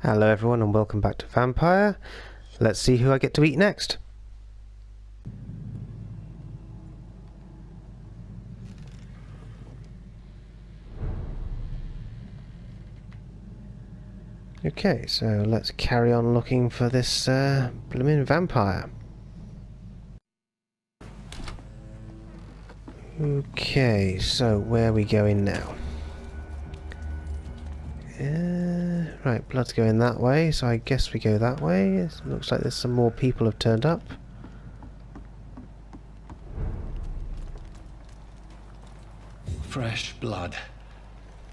Hello everyone and welcome back to Vampyr. Let's see who I get to eat next. Okay, so let's carry on looking for this blooming vampire. Okay, so where are we going now? Right, blood's going that way, so I guess we go that way. It looks like there's some more people have turned up. Fresh blood.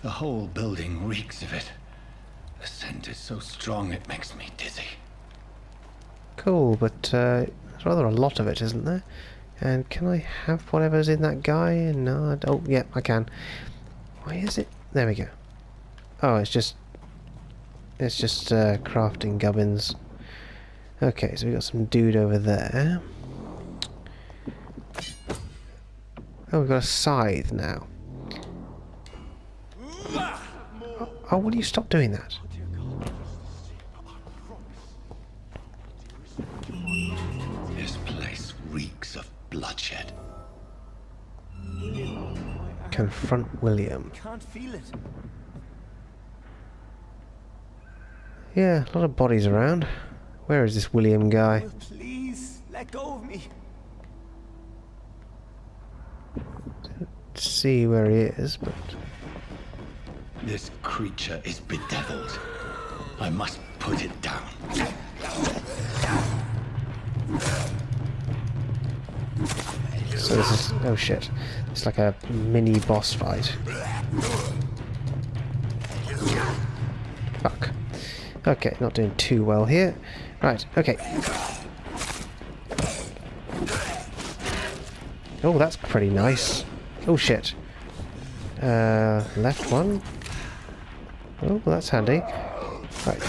The whole building reeks of it. The scent is so strong it makes me dizzy. Cool, but there's rather a lot of it, isn't there? And can I have whatever's in that guy? No, oh, yeah, I can. Why is it? There we go. Oh, it's just crafting gubbins. Okay, so we got some dude over there. Oh, we've got a scythe now. Oh, will you stop doing that? This place reeks of bloodshed. Confront William. Can't feel it. Yeah, a lot of bodies around. Where is this William guy? Oh, please, let go of me. See where he is, but This creature is bedeviled. I must put it down. so this is oh shit. It's like a mini boss fight. Fuck. Okay, not doing too well here. Right, okay. Oh, that's pretty nice. Oh shit. Left one. Oh, well, that's handy. Right.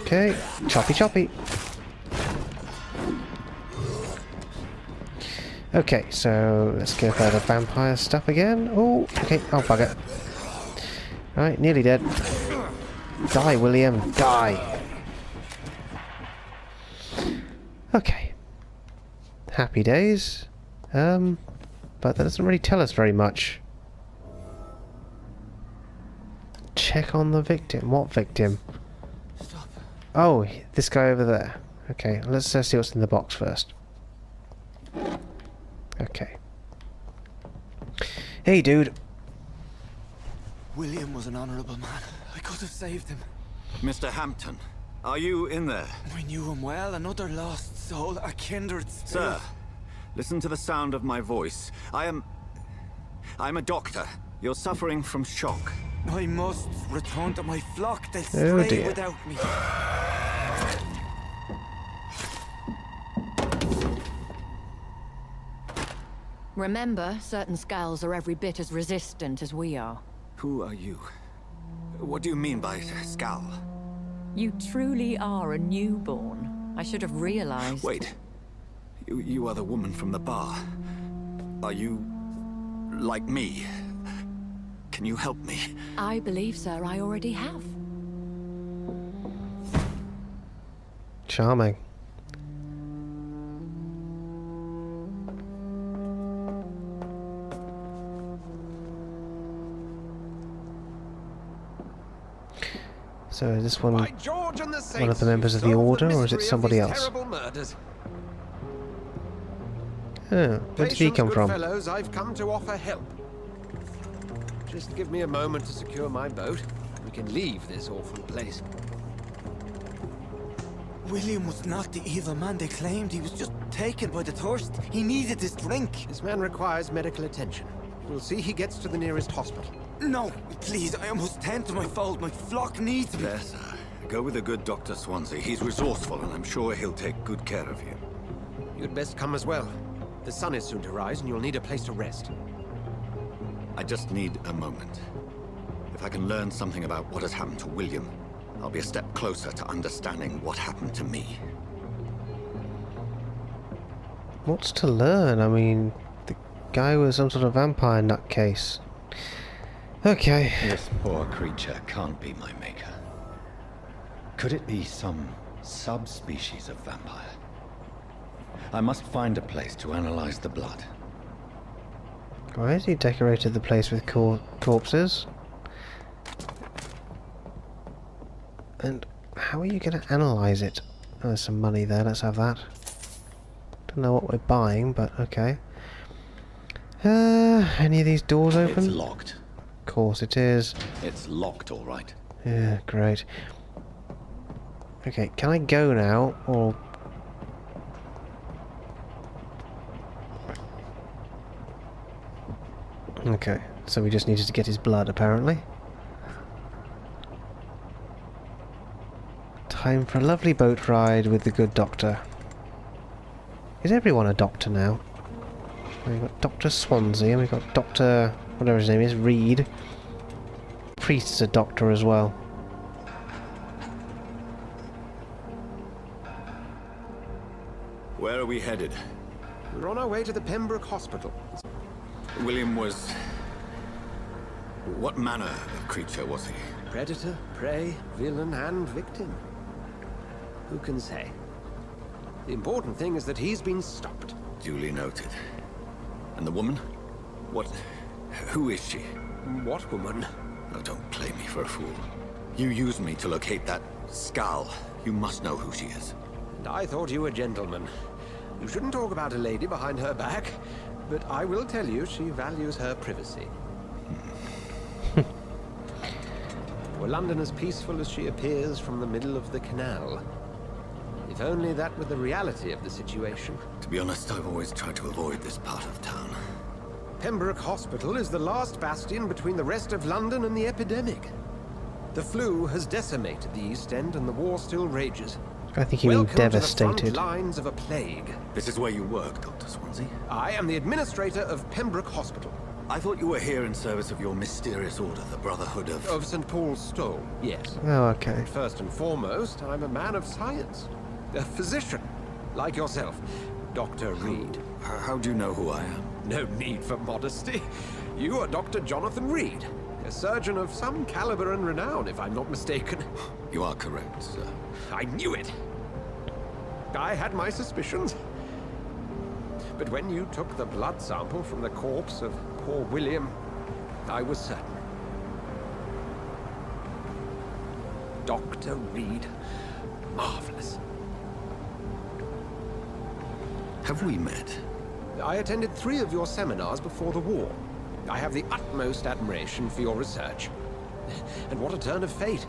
Okay, choppy choppy. Okay, so let's go for the vampire stuff again. Oh, okay, oh bugger. Right, nearly dead. Die, William, die. Okay. Happy days. But that doesn't really tell us very much. Check on the victim. What victim? Stop. Oh, this guy over there. Okay, let's see what's in the box first. Okay. Hey, dude. William was an honourable man. I could have saved him. Mr. Hampton, are you in there? We knew him well, another lost soul, a kindred spirit. Sir, listen to the sound of my voice. I'm a doctor. You're suffering from shock. I must return to my flock. They'll Oh, stray dear. without me. Remember, certain skulls are every bit as resistant as we are. Who are you? What do you mean by scowl? You truly are a newborn. I should have realized. Wait. You are the woman from the bar. Are you like me? Can you help me? I believe, sir, I already have. Charming. So is this one By George and the one of Saints, the members of the you've solved Order, or is it mystery of somebody these else? terrible murders. Oh, where did he Patience, come good from? fellows, I've come to offer help. Just give me a moment to secure my boat. We can leave this awful place. William was not the evil man they claimed. He was just taken by the thirst. He needed this drink. This man requires medical attention. We'll see he gets to the nearest hospital. No, please, I must tend to my fold. My flock needs me. There, sir. Go with the good Doctor Swansea. He's resourceful, and I'm sure he'll take good care of you. You'd best come as well. The sun is soon to rise, and you'll need a place to rest. I just need a moment. If I can learn something about what has happened to William, I'll be a step closer to understanding what happened to me. What's to learn? I mean, the guy was some sort of vampire nutcase. Okay. This poor creature can't be my maker. Could it be some subspecies of vampire? I must find a place to analyze the blood. Why has he decorated the place with corpses? And how are you going to analyze it? Oh, there's some money there, let's have that. Don't know what we're buying, but okay. Any of these doors open? It's locked. Of course it is. It's locked, all right. Yeah, great. Okay, can I go now, or... Okay, so we just needed to get his blood, apparently. Time for a lovely boat ride with the good doctor. Is everyone a doctor now? We've got Doctor Swansea, and we've got Doctor... whatever his name is, Reed. Priest's a doctor as well. Where are we headed? We're on our way to the Pembroke Hospital. William was... What manner of creature was he? Predator, prey, villain, and victim. Who can say? The important thing is that he's been stopped. Duly noted. And the woman? What... Who is she? What woman? Oh, don't play me for a fool. You used me to locate that skull. You must know who she is. And I thought you a gentleman. You shouldn't talk about a lady behind her back, but I will tell you she values her privacy. Were London as peaceful as she appears from the middle of the canal? If only that were the reality of the situation. To be honest, I've always tried to avoid this part of town. Pembroke Hospital is the last bastion between the rest of London and the epidemic. The flu has decimated the East End and the war still rages. I think you mean Welcome to the devastated. front lines of a plague. This is where you work, Dr. Swansea? I am the administrator of Pembroke Hospital. I thought you were here in service of your mysterious order, the Brotherhood of... Of St. Paul's Stole, yes. Oh, okay. First and foremost, I'm a man of science. A physician, like yourself, Dr. Reed. How do you know who I am? No need for modesty. You are Dr. Jonathan Reed, a surgeon of some caliber and renown, if I'm not mistaken. You are correct, sir. I knew it! I had my suspicions. But when you took the blood sample from the corpse of poor William, I was certain. Dr. Reed. Marvelous. Have we met? I attended 3 of your seminars before the war. I have the utmost admiration for your research. And what a turn of fate.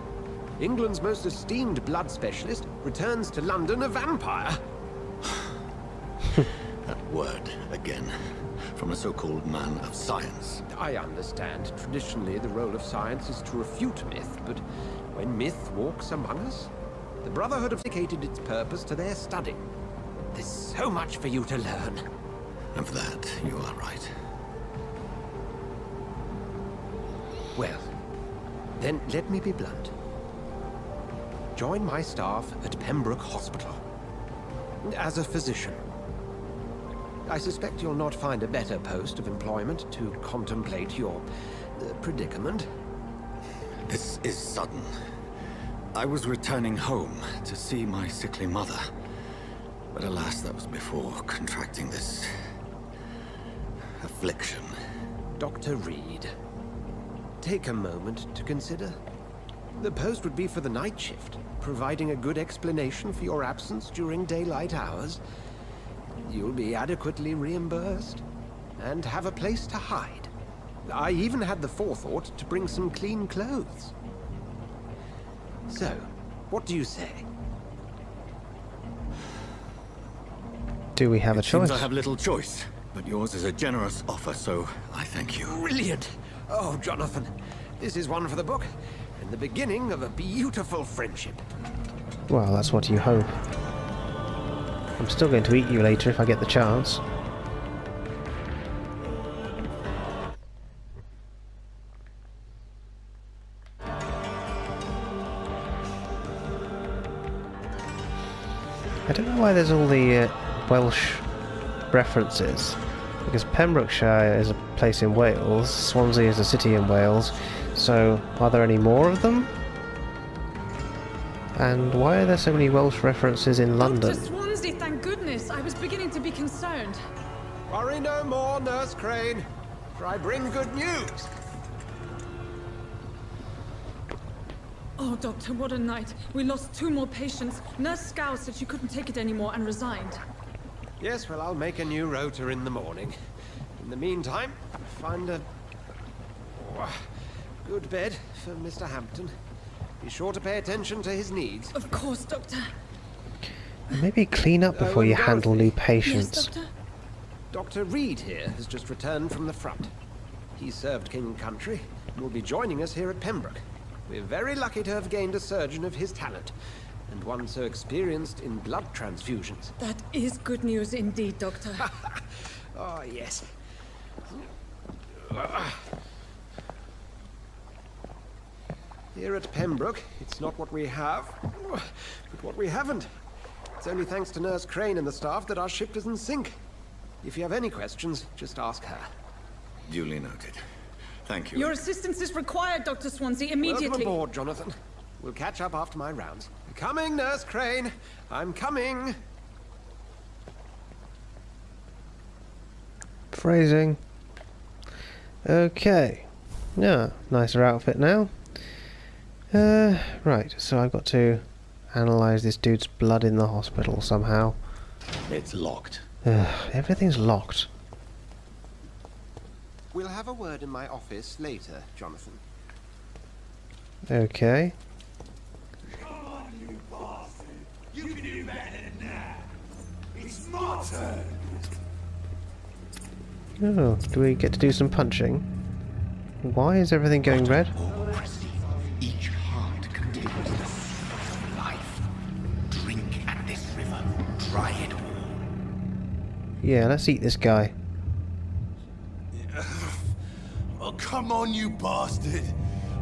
England's most esteemed blood specialist returns to London a vampire. That word, again. From a so-called man of science. I understand. Traditionally, the role of science is to refute myth, but when myth walks among us, the Brotherhood have dedicated its purpose to their study. There's so much for you to learn. Of that, you are right. Well, then let me be blunt. Join my staff at Pembroke Hospital. As a physician. I suspect you'll not find a better post of employment to contemplate your predicament. This is sudden. I was returning home to see my sickly mother. But alas, that was before contracting this... affliction. Dr. Reed, take a moment to consider. The post would be for the night shift, providing a good explanation for your absence during daylight hours. You'll be adequately reimbursed, and have a place to hide. I even had the forethought to bring some clean clothes. So, what do you say? Do we have a choice? Seems I have little choice, but yours is a generous offer, so I thank you. Brilliant! Oh, Jonathan, this is one for the book, and the beginning of a beautiful friendship. Well, that's what you hope. I'm still going to eat you later if I get the chance. I don't know why there's all the Welsh references. Because Pembrokeshire is a place in Wales, Swansea is a city in Wales, so are there any more of them? And why are there so many Welsh references in London? Doctor Swansea, thank goodness! I was beginning to be concerned. Worry no more, Nurse Crane, for I bring good news. Oh, Doctor, what a night. We lost 2 more patients. Nurse Scow said she couldn't take it anymore and resigned. Yes, well, I'll make a new rota in the morning. In the meantime, find a good bed for Mr. Hampton. Be sure to pay attention to his needs. Of course, Doctor. Maybe clean up before you handle new patients. Yes, Doctor? Dr. Reed here has just returned from the front. He served King and Country and will be joining us here at Pembroke. We're very lucky to have gained a surgeon of his talent, and one so experienced in blood transfusions. That is good news indeed, Doctor. Oh, yes. Here at Pembroke, it's not what we have, but what we haven't. It's only thanks to Nurse Crane and the staff that our ship doesn't sink. If you have any questions, just ask her. Duly noted. Thank you. Your assistance is required, Dr. Swansea, immediately. Welcome aboard, Jonathan. We'll catch up after my rounds. Coming, Nurse Crane. I'm coming. Phrasing. Okay. Yeah, nicer outfit now. Right, so I've got to analyse this dude's blood in the hospital somehow. It's locked. Everything's locked. We'll have a word in my office later, Jonathan. Okay. Come on, you bastard! You can do better than that! It's my turn! Oh, do we get to do some punching? Why is everything going red? Each heart contains the source of life. Drink at this river. Try it all. Yeah, let's eat this guy. Oh, come on, you bastard!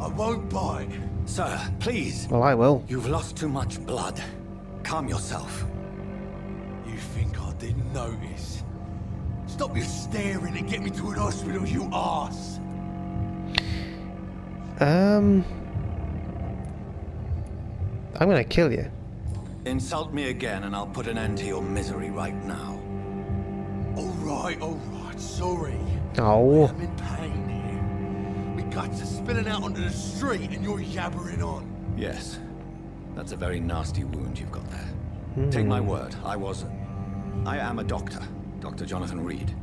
I won't bite. Sir, please. Well, I will. You've lost too much blood. Calm yourself. You think I didn't notice? Stop your staring and get me to an hospital, you arse! I'm gonna kill you. Insult me again and I'll put an end to your misery right now. Alright, sorry. Oh. I'm in pain here. My guts are spilling out onto the street and you're yabbering on. Yes. That's a very nasty wound you've got there. Take my word, I am a doctor. Dr. Jonathan Reed.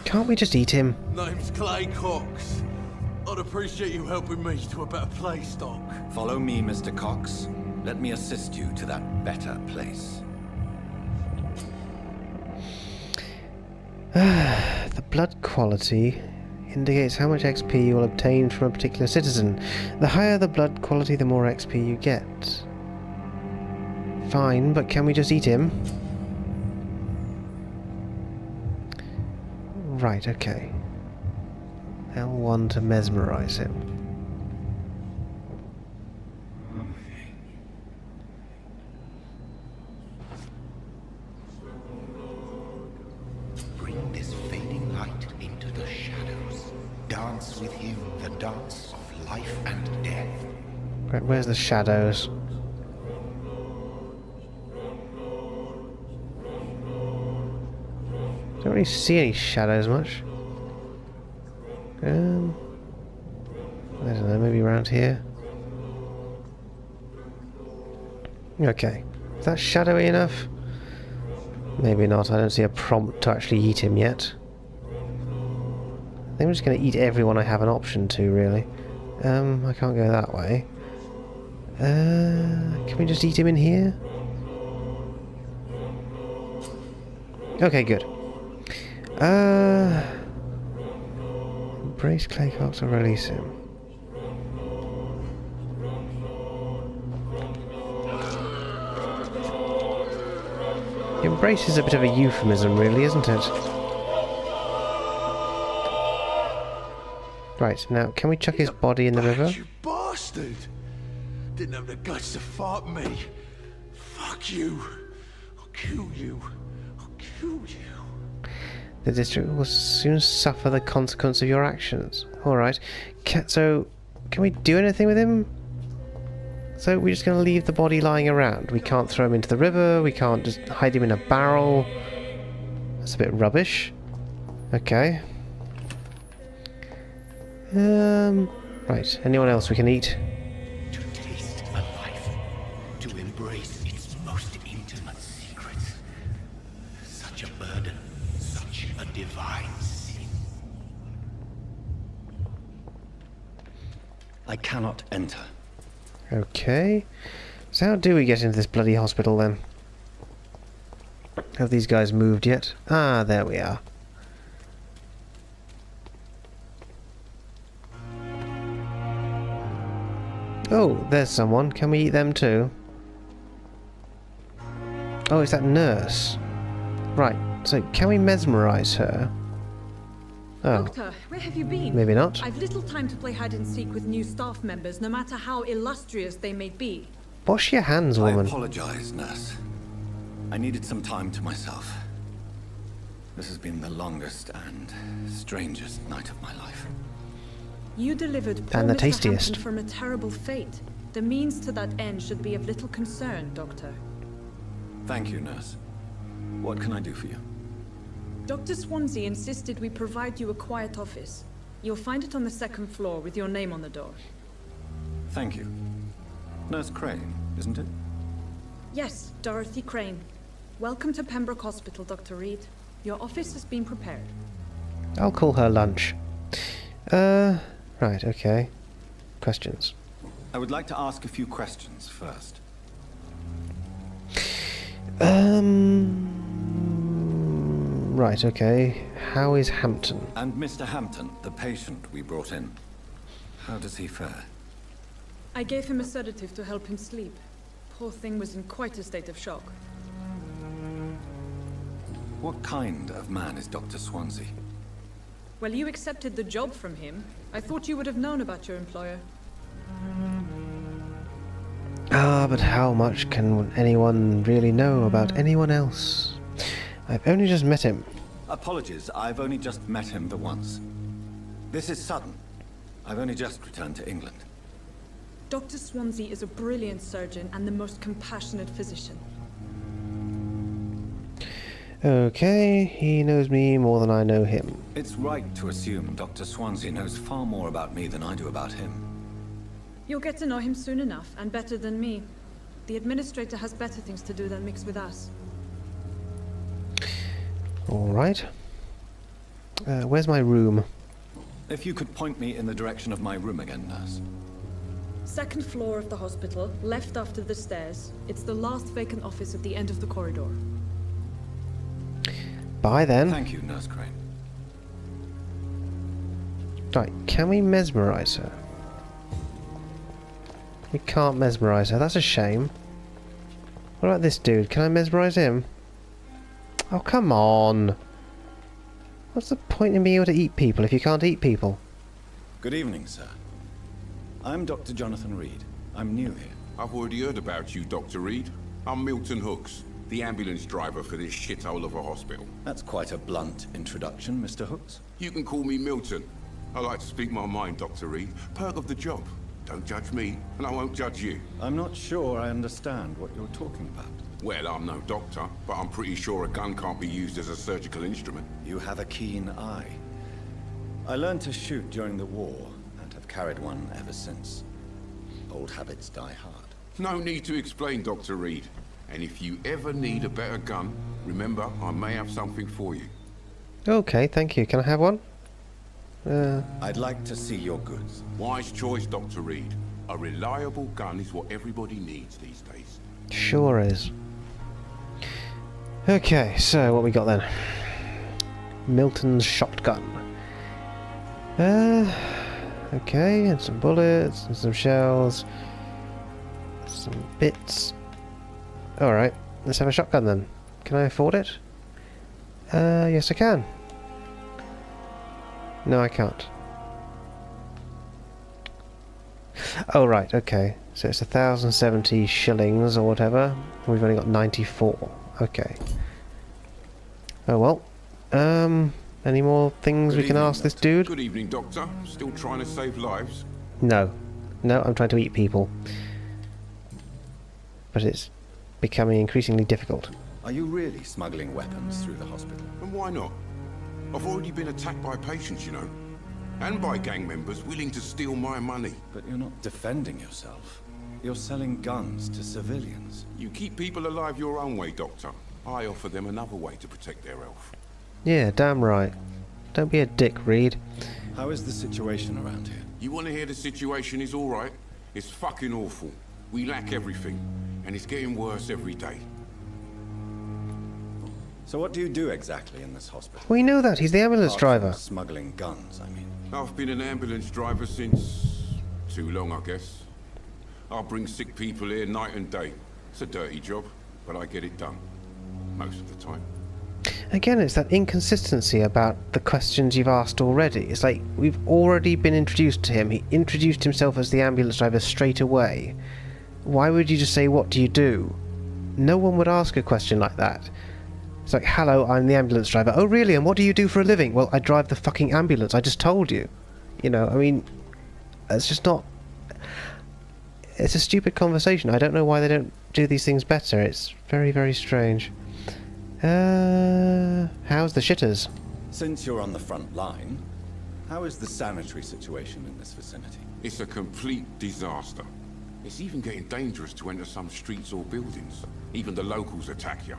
Can't we just eat him? Name's Clay Cox. I'd appreciate you helping me to a better place, Doc. Follow me, Mr. Cox. Let me assist you to that better place. The blood quality indicates how much XP you will obtain from a particular citizen. The higher the blood quality, the more XP you get. Fine, but can we just eat him? Right, okay. L1 to mesmerize him. Bring this fading light into the shadows. Dance with him the dance of life and death. Right, where's the shadows? Don't really see any shadows much. I don't know, maybe around here. Okay. Is that shadowy enough? Maybe not. I don't see a prompt to actually eat him yet. I think I'm just going to eat everyone I have an option to, really. I can't go that way. Can we just eat him in here? Okay, good. Embrace Clay Cox or release him. Embrace is a bit of a euphemism, really, isn't it? Right, now, can we chuck his body in the river? You bastard! Didn't have the guts to fight me. Fuck you. I'll kill you. I'll kill you. The district will soon suffer the consequence of your actions. Alright. So, can we do anything with him? So we're just going to leave the body lying around. We can't throw him into the river. We can't just hide him in a barrel. That's a bit rubbish. Okay. Right. Anyone else we can eat? To taste a life, to embrace its most intimate secrets. Such a burden, such a divine sin. I cannot enter. Okay. So how do we get into this bloody hospital then? Have these guys moved yet? Ah, there we are. Oh, there's someone. Can we eat them too? Oh, it's that nurse. Right, so can we mesmerize her? Oh, Doctor, where have you been? maybe not. I've little time to play hide and seek with new staff members, no matter how illustrious they may be. Wash your hands, I woman. apologize, nurse. I needed some time to myself. This has been the longest and strangest night of my life. You delivered poor And the Mr. tastiest. Hampton from a terrible fate. The means to that end should be of little concern, Doctor. Thank you, nurse. What can I do for you? Dr. Swansea insisted we provide you a quiet office. You'll find it on the second floor with your name on the door. Thank you. Nurse Crane, isn't it? Yes, Dorothy Crane. Welcome to Pembroke Hospital, Dr. Reed. Your office has been prepared. I'll call her lunch. Right, okay. Questions. I would like to ask a few questions first. Right, okay. How is Hampton? And Mr. Hampton, the patient we brought in. How does he fare? I gave him a sedative to help him sleep. Poor thing was in quite a state of shock. What kind of man is Dr. Swansea? Well, you accepted the job from him. I thought you would have known about your employer. Ah, but how much can anyone really know about anyone else? I've only just met him. Apologies, I've only just met him the once. This is sudden. I've only just returned to England. Dr. Swansea is a brilliant surgeon and the most compassionate physician. Okay, he knows me more than I know him. It's right to assume Dr. Swansea knows far more about me than I do about him. You'll get to know him soon enough, and better than me. The administrator has better things to do than mix with us. Alright. Where's my room? If you could point me in the direction of my room again, nurse. Second floor of the hospital, left after the stairs. It's the last vacant office at the end of the corridor. Bye then. Thank you, Nurse Crane. Right, can we mesmerize her? We can't mesmerize her, that's a shame. What about this dude? Can I mesmerize him? Oh, come on! What's the point in being able to eat people if you can't eat people? Good evening, sir. I'm Dr. Jonathan Reed. I'm new here. I've already heard about you, Dr. Reed. I'm Milton Hooks, the ambulance driver for this shithole of a hospital. That's quite a blunt introduction, Mr. Hooks. You can call me Milton. I like to speak my mind, Dr. Reed. Perk of the job. Don't judge me, and I won't judge you. I'm not sure I understand what you're talking about. Well, I'm no doctor, but I'm pretty sure a gun can't be used as a surgical instrument. You have a keen eye. I learned to shoot during the war, and have carried one ever since. Old habits die hard. No need to explain, Dr. Reed. And if you ever need a better gun, remember, I may have something for you. Okay, thank you. Can I have one? I'd like to see your goods. Wise choice, Dr. Reed. A reliable gun is what everybody needs these days. Sure is. Okay, so what we got then? Milton's shotgun. Okay, and some bullets, and some shells, some bits. Alright, let's have a shotgun then. Can I afford it? Yes I can. No, I can't. Oh, right, okay. So it's 1,070 shillings or whatever. We've only got 94. Okay. Oh well. Any more things we can ask this dude? Good evening, Doctor. Still trying to save lives? No. No, I'm trying to eat people. But it's becoming increasingly difficult. Are you really smuggling weapons through the hospital? And why not? I've already been attacked by patients, you know. And by gang members willing to steal my money. But you're not defending yourself. You're selling guns to civilians. You keep people alive your own way, Doctor. I offer them another way to protect their health. Yeah, damn right. Don't be a dick, Reed. How is the situation around here? You want to hear the situation is all right? It's fucking awful. We lack everything, and it's getting worse every day. So what do you do exactly in this hospital? We know that. He's the ambulance Apart from driver. smuggling guns, I mean. I've been an ambulance driver since... too long, I guess. I bring sick people here night and day. It's a dirty job, but I get it done. Most of the time. Again, it's that inconsistency about the questions you've asked already. It's like, we've already been introduced to him. He introduced himself as the ambulance driver straight away. Why would you just say, what do you do? No one would ask a question like that. It's like, hello, I'm the ambulance driver. Oh, really? And what do you do for a living? Well, I drive the fucking ambulance. I just told you. You know, I mean, it's just not... It's a stupid conversation. I don't know why they don't do these things better. It's very, very strange. How's the shitters? Since you're on the front line, how is the sanitary situation in this vicinity? It's a complete disaster. It's even getting dangerous to enter some streets or buildings. Even the locals attack you.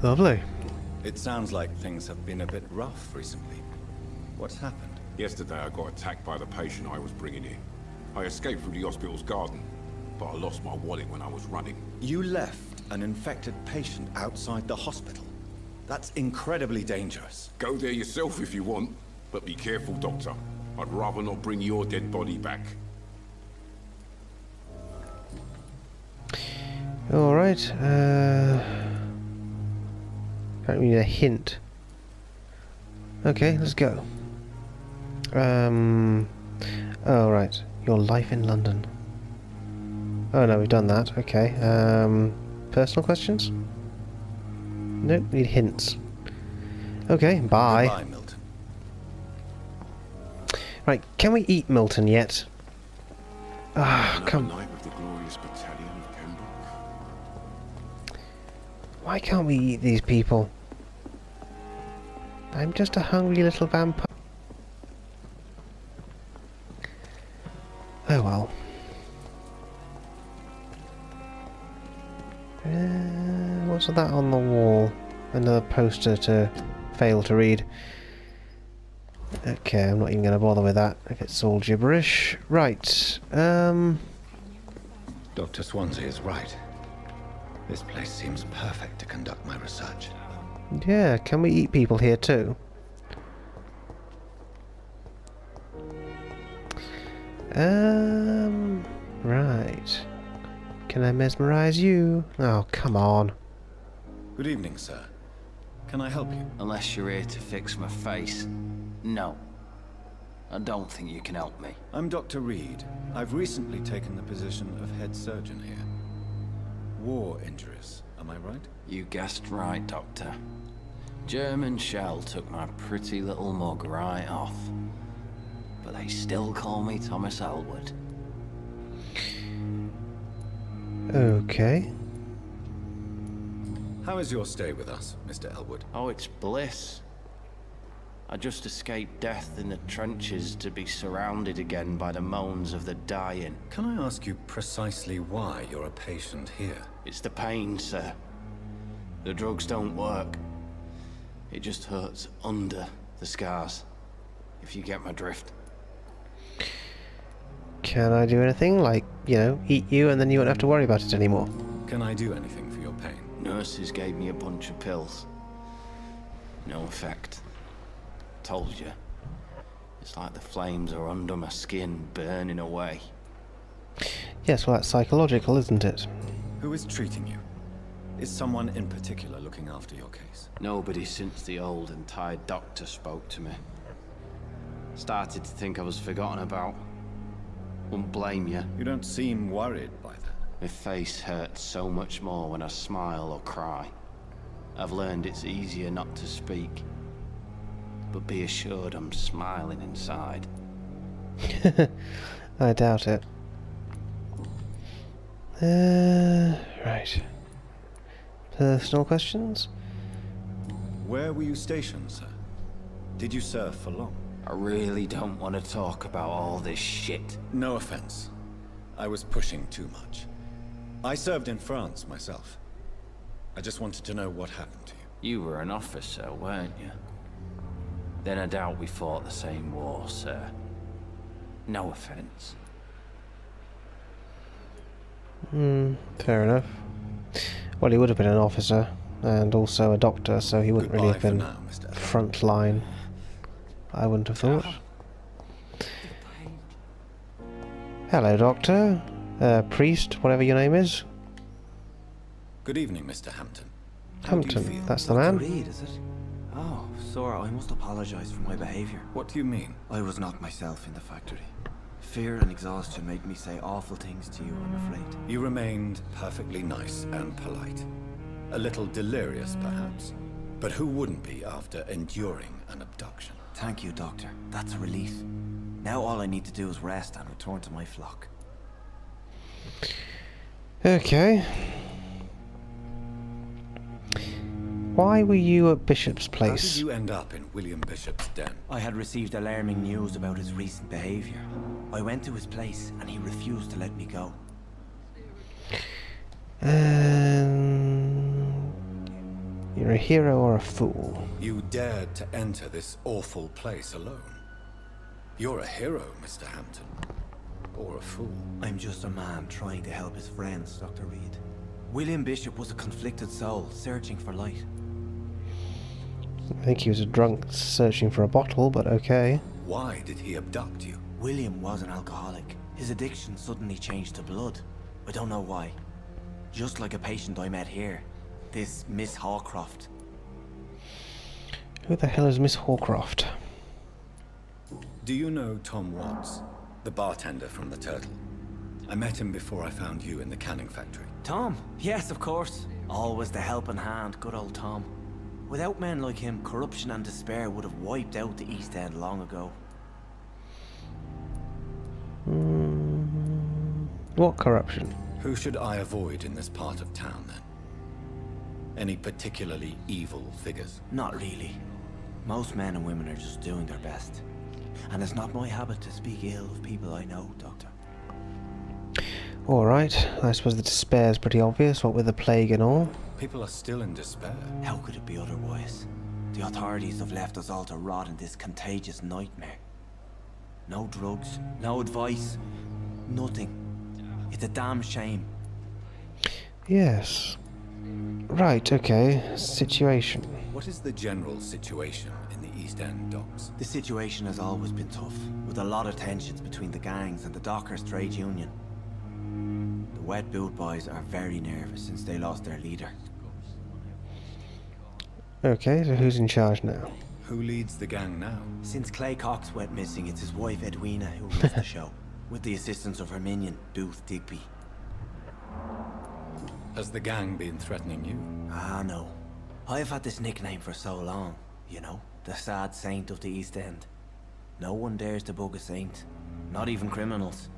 Lovely. It sounds like things have been a bit rough recently. What's happened? Yesterday I got attacked by the patient I was bringing in. I escaped through the hospital's garden, but I lost my wallet when I was running. You left an infected patient outside the hospital? That's incredibly dangerous. Go there yourself if you want, but be careful, Doctor. I'd rather not bring your dead body back. Alright, apparently we need a hint. Okay, let's go. Oh, right. Your life in London. Oh no, we've done that. Okay. Personal questions? Nope, we need hints. Okay, bye. Goodbye, Milton. Right, can we eat Milton yet? Ah, come. Night with the glorious battalion of Pembroke. Why can't we eat these people? I'm just a hungry little vampire. Oh well. What's that on the wall? Another poster to fail to read. Okay, I'm not even going to bother with that if it's all gibberish. Right, Doctor Swansea is right. This place seems perfect to conduct my research. yeah, can we eat people here too? Right. Can I mesmerize you? Oh, come on. Good evening, sir. Can I help you? Unless you're here to fix my face. No. I don't think you can help me. I'm Dr. Reed. I've recently taken the position of head surgeon here. War injuries, am I right? You guessed right, Doctor. German shell took my pretty little mug right off. But they still call me Thomas Elwood. Okay. How is your stay with us, Mr. Elwood? Oh, it's bliss. I just escaped death in the trenches to be surrounded again by the moans of the dying. Can I ask you precisely why you're a patient here? It's the pain, sir. The drugs don't work. It just hurts under the scars, if you get my drift. Can I do anything? Like, you know, eat you and then you won't have to worry about it anymore. Can I do anything for your pain? Nurses gave me a bunch of pills. No effect. Told you. It's like the flames are under my skin, burning away. Yes, well, that's psychological, isn't it? Who is treating you? Is someone in particular looking after your case? Nobody since the old and tired doctor spoke to me. Started to think I was forgotten about. Wouldn't blame you. You don't seem worried by that. My face hurts so much more when I smile or cry. I've learned it's easier not to speak. But be assured I'm smiling inside. I doubt it. Right. Personal questions? Where were you stationed, sir? Did you serve for long? I really don't want to talk about all this shit. No offense. I was pushing too much. I served in France myself. I just wanted to know what happened to you. You were an officer, weren't you? Then I doubt we fought the same war, sir. No offense. Fair enough. Well, he would have been an officer, and also a doctor, so he wouldn't really have been front line. I wouldn't have thought. Hello, Doctor. Priest, whatever your name is. Good evening, Mr. Hampton. Hampton, that's the man. Reed, is it? Oh, sorry, I must apologize for my behavior. What do you mean? I was not myself in the factory. Fear and exhaustion made me say awful things to you, I'm afraid. You remained perfectly nice and polite. A little delirious, perhaps. But who wouldn't be after enduring an abduction? Thank you, Doctor. That's a relief. Now all I need to do is rest and return to my flock. Okay. Why were you at Bishop's How place? did you end up in William Bishop's den? I had received alarming news about his recent behavior. I went to his place and he refused to let me go. You're a hero or a fool? You dared to enter this awful place alone. You're a hero, Mr. Hampton. Or a fool. I'm just a man trying to help his friends, Dr. Reed. William Bishop was a conflicted soul, searching for light. I think he was a drunk searching for a bottle, but okay. Why did he abduct you? William was an alcoholic. His addiction suddenly changed to blood. I don't know why. Just like a patient I met here. This Miss Hawcroft. Who the hell is Miss Hawcroft? Do you know Tom Watts? The bartender from the Turtle. I met him before I found you in the canning factory. Tom? Yes, of course. Always the helping hand, good old Tom. Without men like him, corruption and despair would have wiped out the East End long ago. What corruption? Who should I avoid in this part of town, then? Any particularly evil figures? Not really. Most men and women are just doing their best. And it's not my habit to speak ill of people I know, Doctor. Alright, I suppose the despair is pretty obvious, what with the plague and all. People are still in despair. How could it be otherwise? The authorities have left us all to rot in this contagious nightmare. No drugs, no advice, nothing. It's a damn shame. Yes. Right, okay. Situation. What is the general situation in the East End docks? The situation has always been tough, with a lot of tensions between the gangs and the dockers' trade union. The wet boot boys are very nervous since they lost their leader. Okay, so who's in charge now? Who leads the gang now? Since Clay Cox went missing, it's his wife Edwina who runs the show, with the assistance of her minion, Booth Digby. Has the gang been threatening you? Ah, no. I've had this nickname for so long, you know, the sad saint of the East End. No one dares to bug a saint, not even criminals.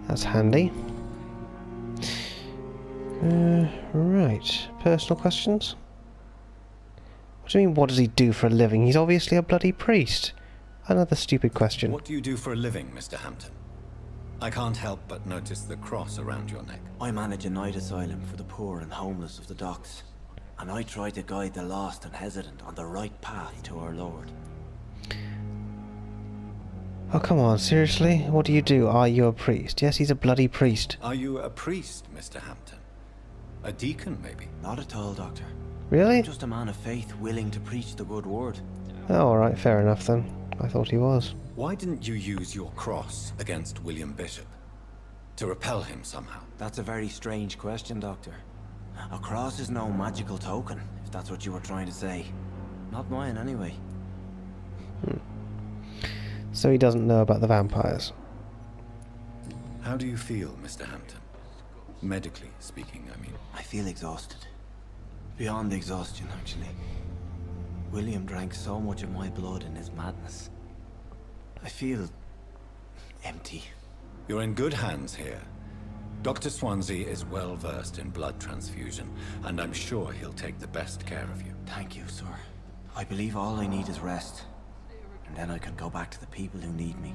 That's handy. Right. Personal questions? What do you mean, what does he do for a living? He's obviously a bloody priest. Another stupid question. What do you do for a living, Mr. Hampton? I can't help but notice the cross around your neck. I manage a night asylum for the poor and homeless of the docks. And I try to guide the lost and hesitant on the right path to our Lord. Oh, come on, seriously? What do you do? Are you a priest? Yes, he's a bloody priest. Are you a priest, Mr. Hampton? A deacon, maybe? Not at all, Doctor. Really? I'm just a man of faith willing to preach the good word. Oh, alright, fair enough then. I thought he was. Why didn't you use your cross against William Bishop? To repel him somehow? That's a very strange question, Doctor. A cross is no magical token, if that's what you were trying to say. Not mine, anyway. So he doesn't know about the vampires. How do you feel, Mr. Hampton? Medically speaking, I mean. I feel exhausted. Beyond exhaustion, actually. William drank so much of my blood in his madness. I feel empty. You're in good hands here. Doctor Swansea is well versed in blood transfusion, and I'm sure he'll take the best care of you. Thank you, sir. I believe all I need is rest. And then I can go back to the people who need me.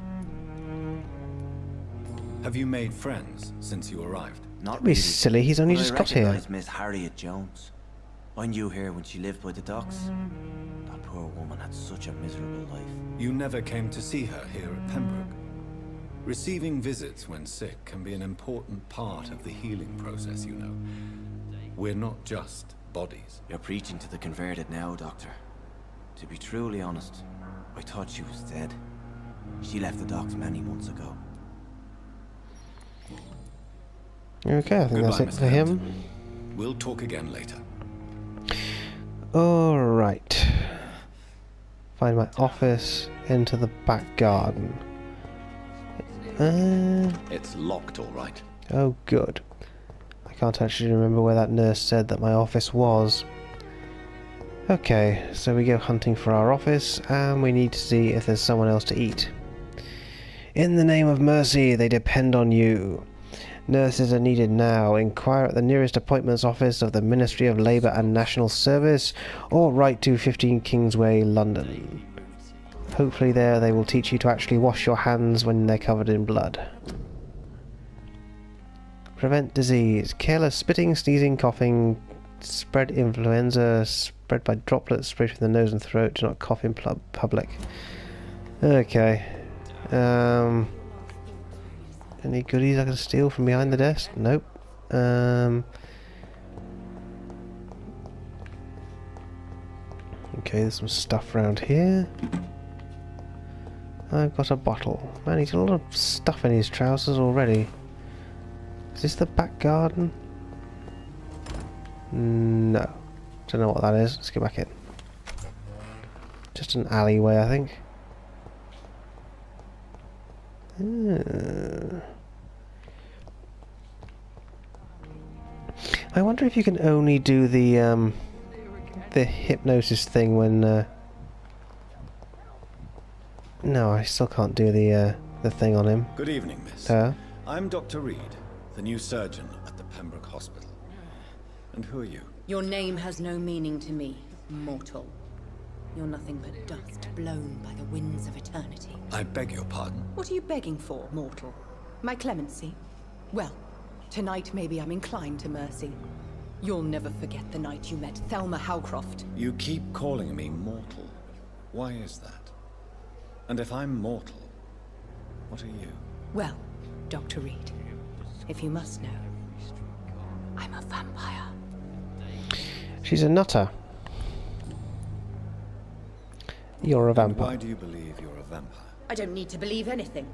Have you made friends since you arrived? Not Don't be really, silly, he's only but just I got here. recognise Miss Harriet Jones. I knew her when she lived by the docks. That poor woman had such a miserable life. You never came to see her here at Pembroke. Receiving visits when sick can be an important part of the healing process, you know. We're not just bodies. You're preaching to the converted now, Doctor. To be truly honest, I thought she was dead. She left the docks many months ago. Okay, I think Goodbye, that's it Mr. for him. Hampton. We'll talk again later. Alright. Find my office, enter the back garden. It's locked, all right. Oh, good. I can't actually remember where that nurse said that my office was. Okay, so we go hunting for our office, and we need to see if there's someone else to eat. In the name of mercy, they depend on you. Nurses are needed now. Inquire at the nearest appointments office of the Ministry of Labour and National Service, or write to 15 Kingsway, London. Hopefully there they will teach you to actually wash your hands when they're covered in blood. Prevent disease. Careless spitting, sneezing, coughing, spread influenza, spread by droplets sprayed through the nose and throat. Do not cough in public. Okay. Any goodies I can steal from behind the desk? Nope. Okay, there's some stuff around here. I've got a bottle. Man, he's got a lot of stuff in his trousers already. Is this the back garden? No. Don't know what that is. Let's get back in. Just an alleyway, I think. I wonder if you can only do the hypnosis thing when no, I still can't do the thing on him. Good evening, miss. I'm Dr. Reed, the new surgeon at the Pembroke Hospital. And who are you? Your name has no meaning to me, mortal. You're nothing but dust blown by the winds of eternity. I beg your pardon. What are you begging for, mortal? My clemency? Well, tonight maybe I'm inclined to mercy. You'll never forget the night you met Thelma Howcroft. You keep calling me mortal. Why is that? And if I'm mortal, what are you? Well, Dr. Reed, if you must know, I'm a vampire. She's a nutter. You're a vampire. Why do you believe you're a vampire? I don't need to believe anything.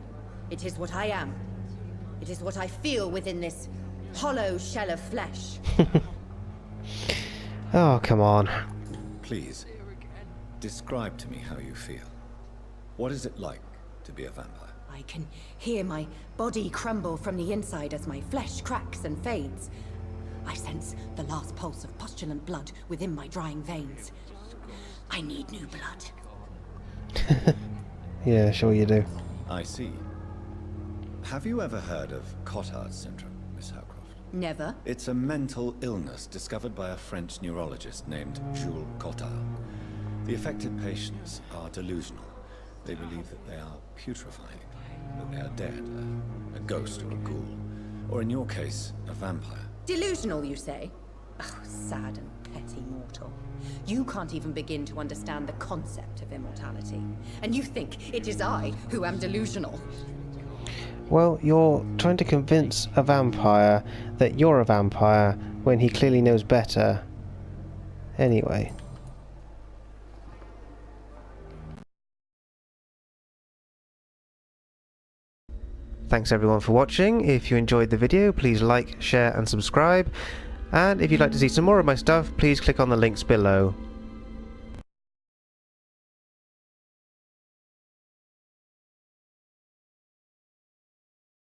It is what I am. It is what I feel within this hollow shell of flesh. Oh, come on. Please, describe to me how you feel. What is it like to be a vampire? I can hear my body crumble from the inside as my flesh cracks and fades. I sense the last pulse of postulant blood within my drying veins. I need new blood. Yeah, sure you do. I see. Have you ever heard of Cotard's syndrome, Miss Howcroft? Never. It's a mental illness discovered by a French neurologist named Jules Cotard. The affected patients are delusional. They believe that they are putrefying, that they are dead, a ghost or a ghoul, or in your case, a vampire. Delusional, you say? Oh, sad and petty mortal. You can't even begin to understand the concept of immortality. And you think it is I who am delusional. Well, you're trying to convince a vampire that you're a vampire when he clearly knows better. Anyway. Thanks everyone for watching. If you enjoyed the video, please like, share and subscribe. And if you'd like to see some more of my stuff, please click on the links below.